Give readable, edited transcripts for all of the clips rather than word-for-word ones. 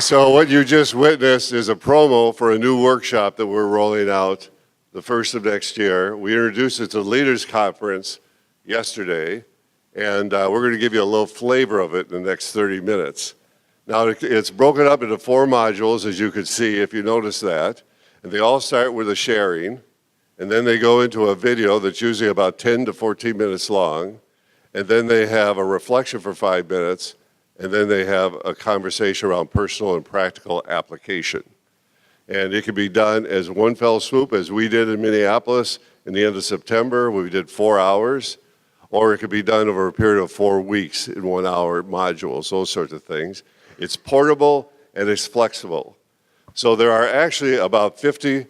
So what you just witnessed is a promo for a new workshop that we're rolling out the first of next year. We introduced it to the Leaders Conference yesterday, and we're going to give you a little flavor of it in the next 30 minutes. Now, it's broken up into 4 modules, as you can see, if you notice that, and they all start with a sharing, and then they go into a video that's usually about 10 to 14 minutes long, and then they have a reflection for 5 minutes, and then they have a conversation around personal and practical application. And it can be done as one fell swoop, as we did in Minneapolis in the end of September. We did 4 hours, or it could be done over a period of 4 weeks in 1-hour modules, those sorts of things. It's portable and it's flexible. So there are actually about 50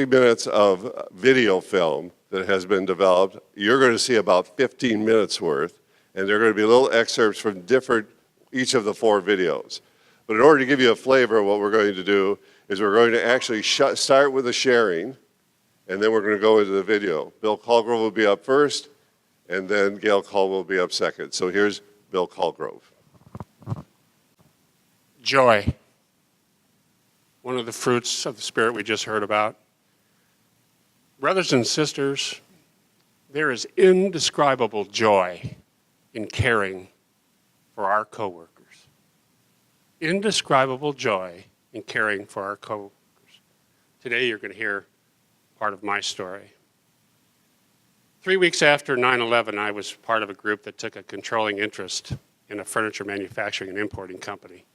minutes of video film that has been developed. You're going to see about 15 minutes worth. And there are going to be little excerpts from each of the 4 videos. But in order to give you a flavor, what we're going to do is we're going to actually start with the sharing, and then we're going to go into the video. Bill Colgrove will be up first, and then Gail Caldwell will be up second. So here's Bill Colgrove. Joy, one of the fruits of the Spirit we just heard about. Brothers and sisters, there is indescribable joy in caring for our coworkers. Indescribable joy in caring for our coworkers. Today you're going to hear part of my story. 3 weeks after 9/11, I was part of a group that took a controlling interest in a furniture manufacturing and importing company.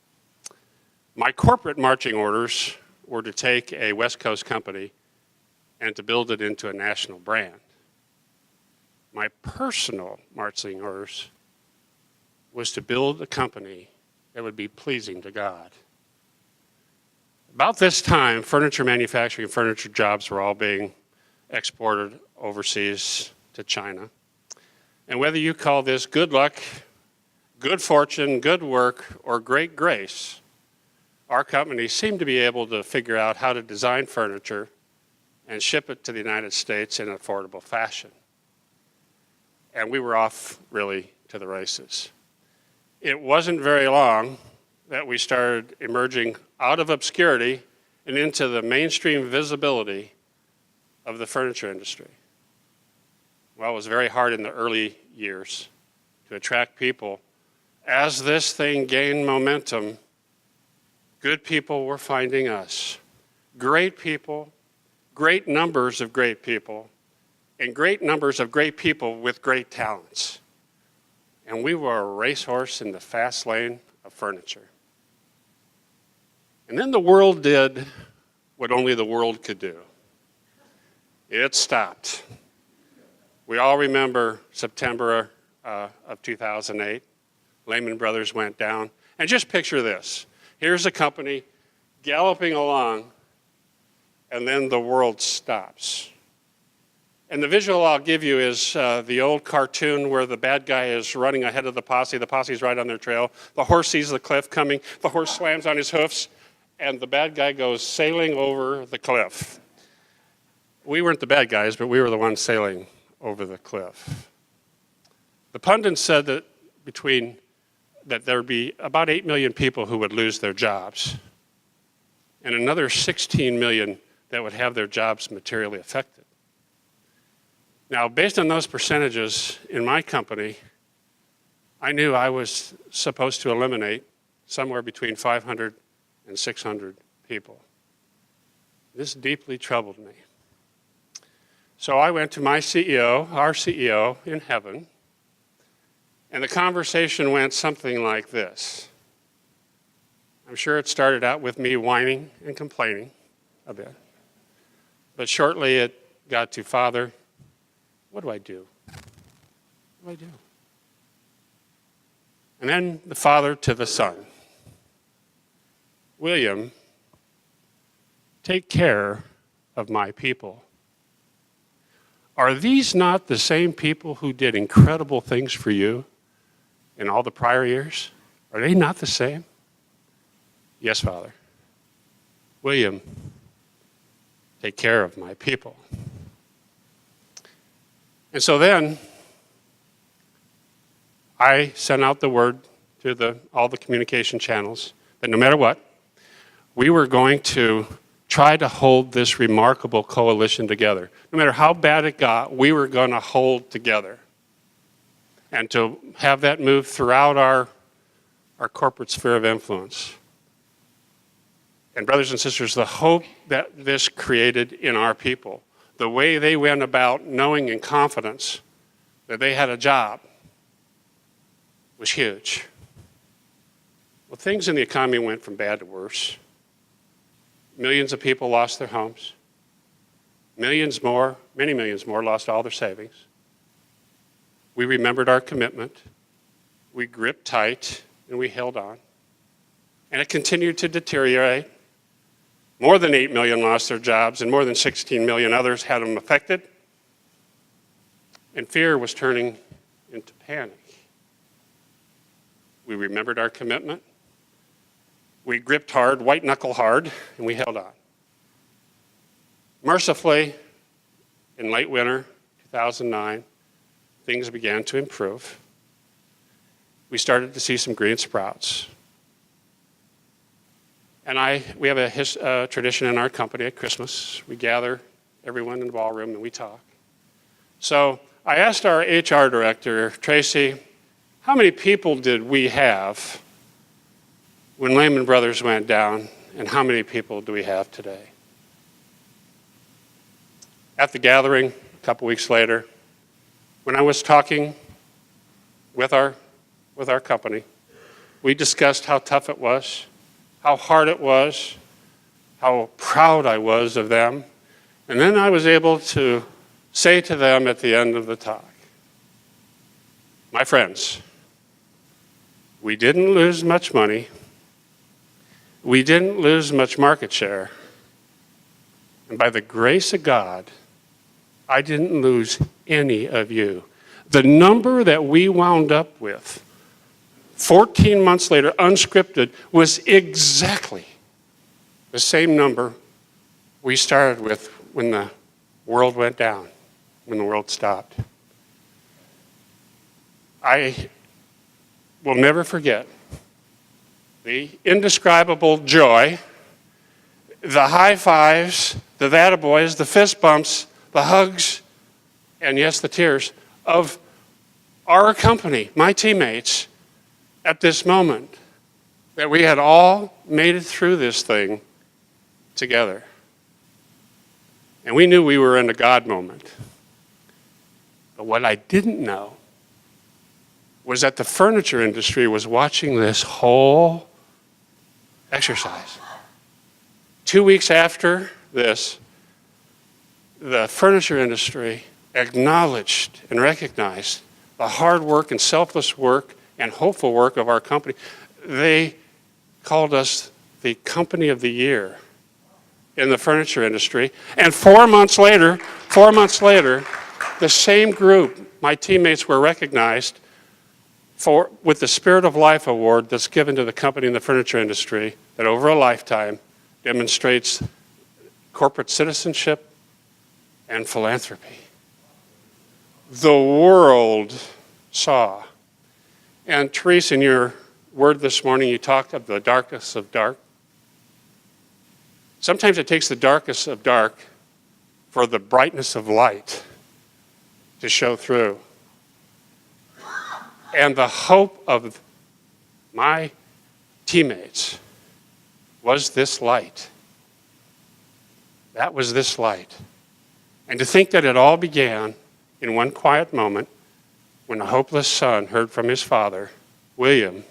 My corporate marching orders were to take a West Coast company and to build it into a national brand. My personal marching orders was to build a company that would be pleasing to God. About this time, furniture manufacturing and furniture jobs were all being exported overseas to China. And whether you call this good luck, good fortune, good work, or great grace, our company seemed to be able to figure out how to design furniture and ship it to the United States in an affordable fashion. And we were off really to the races. It wasn't very long that we started emerging out of obscurity and into the mainstream visibility of the furniture industry. Well, it was very hard in the early years to attract people. As this thing gained momentum, good people were finding us. Great people, great numbers of great people, and great numbers of great people with great talents. And we were a racehorse in the fast lane of furniture. And then the world did what only the world could do. It stopped. We all remember September of 2008. Lehman Brothers went down. And just picture this. Here's a company galloping along, and then the world stops. And the visual I'll give you is the old cartoon where the bad guy is running ahead of the posse's right on their trail, the horse sees the cliff coming, the horse slams on his hoofs, and the bad guy goes sailing over the cliff. We weren't the bad guys, but we were the ones sailing over the cliff. The pundits said that there'd be about 8 million people who would lose their jobs, and another 16 million that would have their jobs materially affected. Now, based on those percentages in my company, I knew I was supposed to eliminate somewhere between 500 and 600 people. This deeply troubled me. So I went to my CEO, our CEO in heaven, and the conversation went something like this. I'm sure it started out with me whining and complaining a bit, but shortly it got to, Father, what do I do? What do I do? And then the Father to the Son. William, take care of my people. Are these not the same people who did incredible things for you in all the prior years? Are they not the same? Yes, Father. William, take care of my people. And so then, I sent out the word to all the communication channels that no matter what, we were going to try to hold this remarkable coalition together. No matter how bad it got, we were going to hold together. And to have that move throughout our corporate sphere of influence. And brothers and sisters, the hope that this created in our people, the way they went about knowing in confidence that they had a job, was huge. Well, things in the economy went from bad to worse. Millions of people lost their homes. Millions more, many millions more, lost all their savings. We remembered our commitment. We gripped tight, and we held on. And it continued to deteriorate. More than 8 million lost their jobs, and more than 16 million others had them affected. And fear was turning into panic. We remembered our commitment. We gripped hard, white-knuckle hard, and we held on. Mercifully, in late winter 2009, things began to improve. We started to see some green sprouts. And we have a tradition in our company at Christmas. We gather everyone in the ballroom and we talk. So I asked our HR director, Tracy, how many people did we have when Lehman Brothers went down, and how many people do we have today? At the gathering, a couple weeks later, when I was talking with our company, we discussed how tough it was, how hard it was, how proud I was of them. And then I was able to say to them at the end of the talk, my friends, we didn't lose much money. We didn't lose much market share. And by the grace of God, I didn't lose any of you. The number that we wound up with 14 months later, unscripted, was exactly the same number we started with when the world went down, when the world stopped. I will never forget the indescribable joy, the high fives, the attaboys, the fist bumps, the hugs, and yes, the tears of our company, my teammates, at this moment, that we had all made it through this thing together. And we knew we were in a God moment. But what I didn't know was that the furniture industry was watching this whole exercise. 2 weeks after this, the furniture industry acknowledged and recognized the hard work and selfless work and hopeful work of our company. They called us the Company of the Year in the furniture industry. And 4 months later, the same group, my teammates, were recognized with the Spirit of Life Award that's given to the company in the furniture industry that over a lifetime demonstrates corporate citizenship and philanthropy. The world saw. And Therese, in your word this morning, you talked of the darkness of dark. Sometimes it takes the darkness of dark for the brightness of light to show through. And the hope of my teammates was this light. That was this light. And to think that it all began in one quiet moment when a hopeless son heard from his father, William,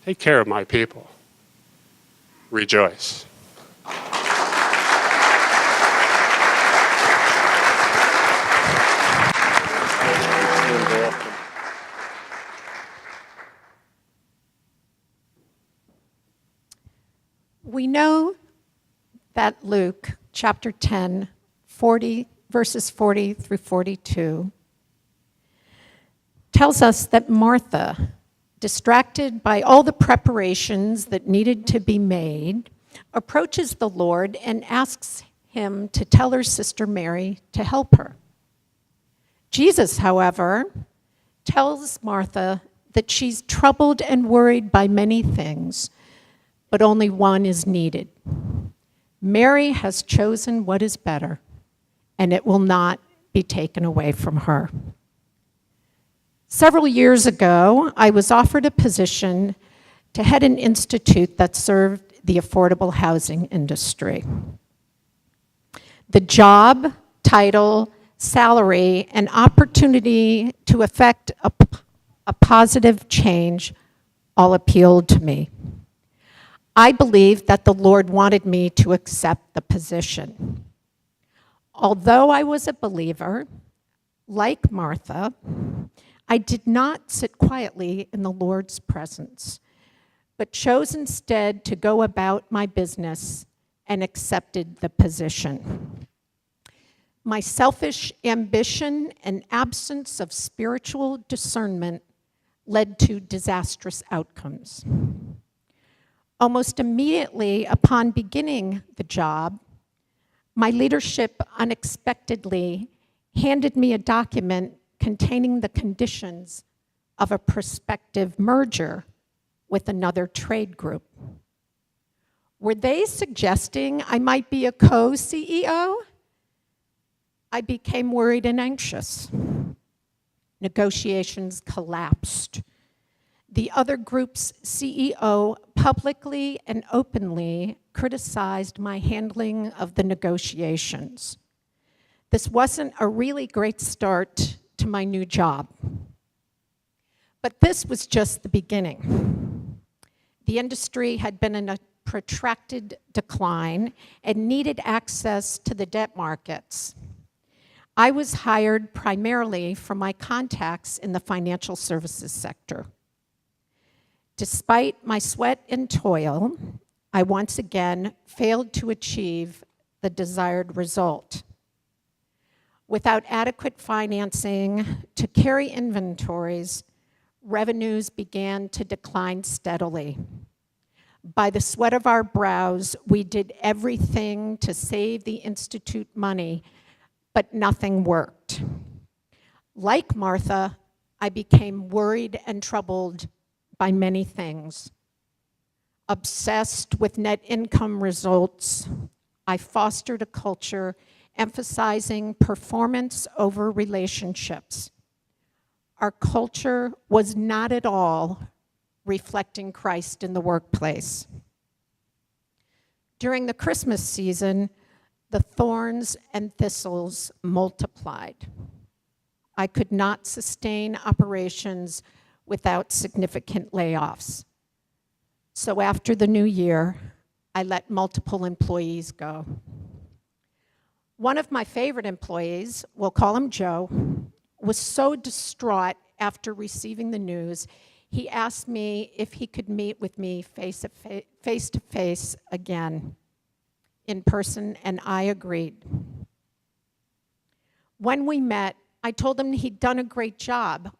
take care of my people. Rejoice. We know that Luke chapter 10, verses 40 through 42, tells us that Martha, distracted by all the preparations that needed to be made, approaches the Lord and asks him to tell her sister Mary to help her. Jesus, however, tells Martha that she's troubled and worried by many things, but only one is needed. Mary has chosen what is better, and it will not be taken away from her. Several years ago, I was offered a position to head an institute that served the affordable housing industry. The job, title, salary, and opportunity to effect a positive change all appealed to me. I believed that the Lord wanted me to accept the position. Although I was a believer, like Martha, I did not sit quietly in the Lord's presence, but chose instead to go about my business and accepted the position. My selfish ambition and absence of spiritual discernment led to disastrous outcomes. Almost immediately upon beginning the job, my leadership unexpectedly handed me a document containing the conditions of a prospective merger with another trade group. Were they suggesting I might be a co-CEO? I became worried and anxious. Negotiations collapsed. The other group's CEO publicly and openly criticized my handling of the negotiations. This wasn't a really great start to my new job. But this was just the beginning. The industry had been in a protracted decline and needed access to the debt markets. I was hired primarily from my contacts in the financial services sector. Despite my sweat and toil, I once again failed to achieve the desired result. Without adequate financing to carry inventories, revenues began to decline steadily. By the sweat of our brows, we did everything to save the Institute money, but nothing worked. Like Martha, I became worried and troubled by many things. Obsessed with net income results, I fostered a culture emphasizing performance over relationships. Our culture was not at all reflecting Christ in the workplace. During the Christmas season, the thorns and thistles multiplied. I could not sustain operations without significant layoffs. So after the new year, I let multiple employees go. One of my favorite employees, we'll call him Joe, was so distraught after receiving the news, he asked me if he could meet with me face to face again in person, and I agreed. When we met, I told him he'd done a great job.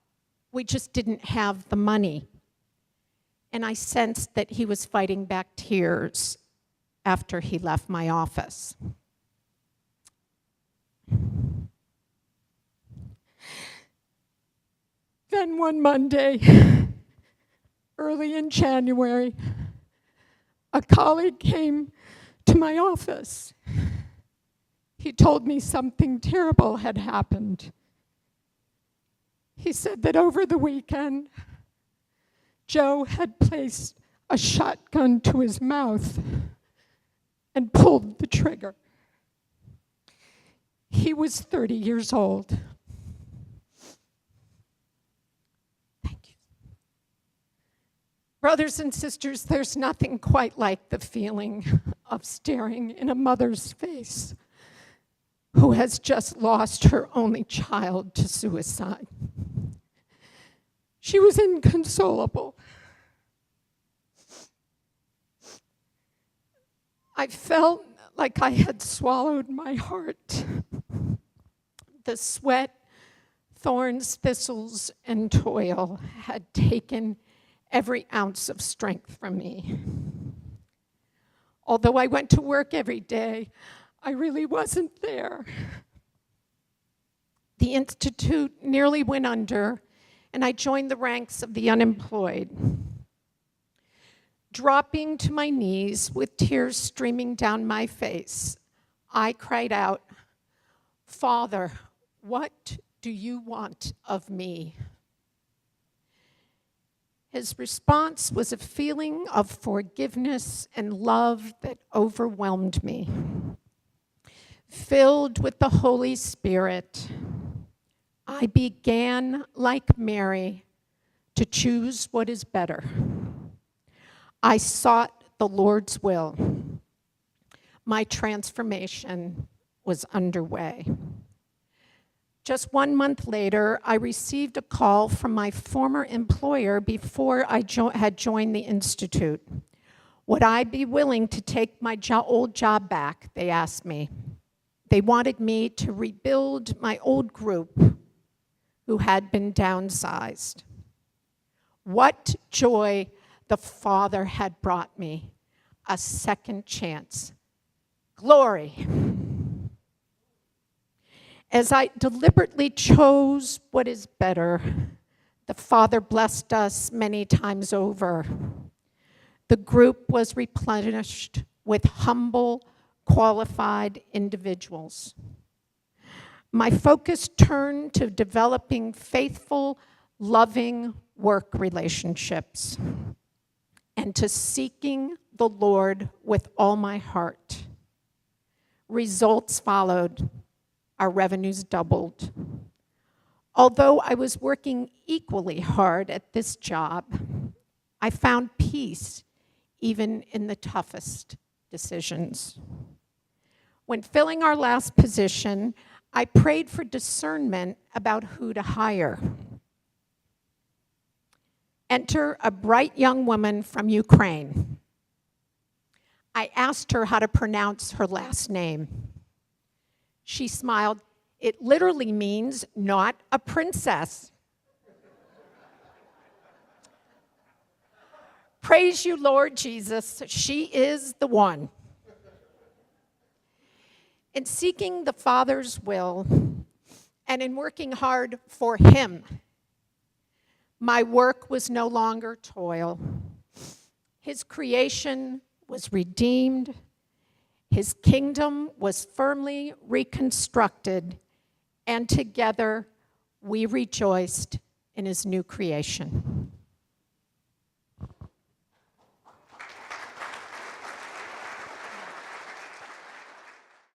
We just didn't have the money. And I sensed that he was fighting back tears after he left my office. Then one Monday, early in January, a colleague came to my office. He told me something terrible had happened. He said that over the weekend, Joe had placed a shotgun to his mouth and pulled the trigger. He was 30 years old. Thank you. Brothers and sisters, there's nothing quite like the feeling of staring in a mother's face who has just lost her only child to suicide. She was inconsolable. I felt like I had swallowed my heart. The sweat, thorns, thistles, and toil had taken every ounce of strength from me. Although I went to work every day, I really wasn't there. The Institute nearly went under, and I joined the ranks of the unemployed. Dropping to my knees with tears streaming down my face, I cried out, "Father, what do you want of me?" His response was a feeling of forgiveness and love that overwhelmed me. Filled with the Holy Spirit, I began, like Mary, to choose what is better. I sought the Lord's will. My transformation was underway. Just 1 month later, I received a call from my former employer before I had joined the Institute. Would I be willing to take my old job back, they asked me. They wanted me to rebuild my old group who had been downsized. What joy the Father had brought me, a second chance. Glory. As I deliberately chose what is better, the Father blessed us many times over. The group was replenished with humble, qualified individuals. My focus turned to developing faithful, loving work relationships and to seeking the Lord with all my heart. Results followed. Our revenues doubled. Although I was working equally hard at this job, I found peace even in the toughest decisions. When filling our last position, I prayed for discernment about who to hire. Enter a bright young woman from Ukraine. I asked her how to pronounce her last name. She smiled. It literally means not a princess. Praise you, Lord Jesus. She is the one. In seeking the Father's will and in working hard for Him, my work was no longer toil. His creation was redeemed. His kingdom was firmly reconstructed, and together we rejoiced in His new creation.